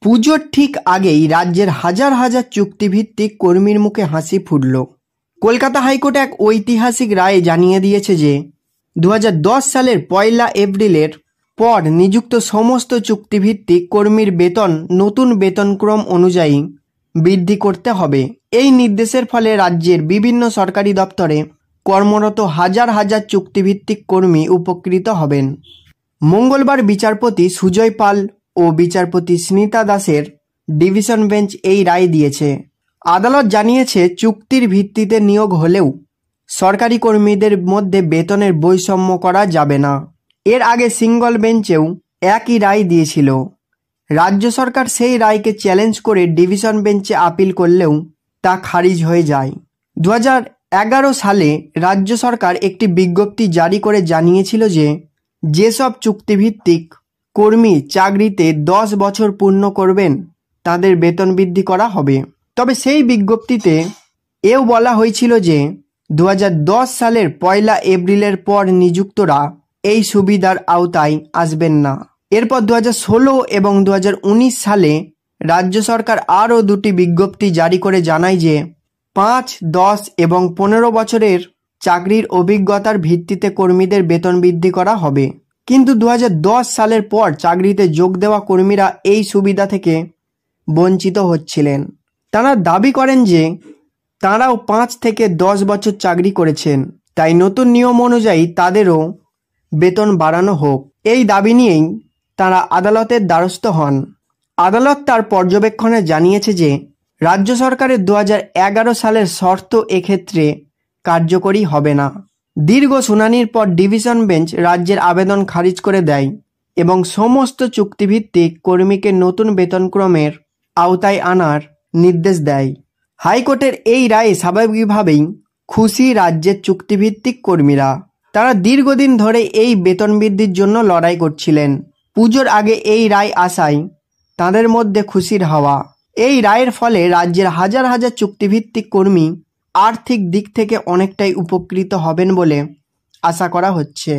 পুজোর ঠিক আগেই রাজ্যের হাজার হাজার চুক্তিভিত্তিক কর্মীর মুখে হাসি ফুটল। কলকাতা হাইকোর্ট এক ঐতিহাসিক রায়ে জানিয়ে দিয়েছে যে 2010 সালের 1 এপ্রিলের পর নিযুক্ত সমস্ত চুক্তিভিত্তিক কর্মীর বেতন নতুন বেতনক্রম অনুযায়ী বৃদ্ধি করতে হবে। এই নির্দেশের ফলে রাজ্যের বিভিন্ন সরকারি দপ্তরে কর্মরত হাজার হাজার চুক্তিভিত্তিক কর্মী উপকৃত হবেন। মঙ্গলবার বিচারপতি সুজয় পাল ও বিচারপতি স্মিতা দাসের ডিভিশন বেঞ্চ এই রায় দিয়েছে। আদালত জানিয়েছে, চুক্তির ভিত্তিতে নিয়োগ হলেও সরকারি কর্মীদের মধ্যে বেতনের বৈষম্য করা যাবে না। এর আগে সিঙ্গল বেঞ্চেও একই রায় দিয়েছিল। রাজ্য সরকার সেই রায়কে চ্যালেঞ্জ করে ডিভিশন বেঞ্চে আপিল করলেও তা খারিজ হয়ে যায়। 2011 সালে রাজ্য সরকার একটি বিজ্ঞপ্তি জারি করে জানিয়েছিল যে যেসব চুক্তিভিত্তিক কর্মী চাকরিতে 10 বছর পূর্ণ করবেন তাদের বেতন বৃদ্ধি করা হবে। তবে সেই বিজ্ঞপ্তিতে এও বলা হয়েছিল যে 2010 সালের 1 এপ্রিলের পর নিযুক্তরা এই সুবিধার আওতায় আসবেন না। এরপর 2016 এবং 2019 সালে রাজ্য সরকার আরও দুটি বিজ্ঞপ্তি জারি করে জানায় যে 5, 10 এবং 15 বছরের চাকরির অভিজ্ঞতার ভিত্তিতে কর্মীদের বেতন বৃদ্ধি করা হবে। কিন্তু 2010 সালের পর চাকরিতে যোগ দেওয়া কর্মীরা এই সুবিধা থেকে বঞ্চিত হচ্ছিলেন। তারা দাবি করেন যে তাঁরাও 5 থেকে 10 বছর চাকরি করেছেন, তাই নতুন নিয়ম অনুযায়ী তাদেরও বেতন বাড়ানো হোক। এই দাবি নিয়েই তাঁরা আদালতের দ্বারস্থ হন। আদালত তার পর্যবেক্ষণে জানিয়েছে যে রাজ্য সরকারের 2011 সালের শর্ত এক্ষেত্রে কার্যকরী হবে না। দীর্ঘ শুনানির পর ডিভিশন বেঞ্চ রাজ্যের আবেদন খারিজ করে দেয় এবং সমস্ত চুক্তিভিত্তিক কর্মীকে নতুন বেতনক্রমের আওতায় আনার নির্দেশ দেয়। হাইকোর্টের এই রায়ে স্বাভাবিকভাবেই খুশি রাজ্যের চুক্তিভিত্তিক কর্মীরা। তারা দীর্ঘদিন ধরে এই বেতন বৃদ্ধির জন্য লড়াই করছিলেন। পুজোর আগে এই রায় আসায় তাদের মধ্যে খুশির হাওয়া। এই রায়ের ফলে রাজ্যের হাজার হাজার চুক্তিভিত্তিক কর্মী আর্থিক দিক থেকে অনেকটাই উপকৃত হবেন বলে আশা করা হচ্ছে।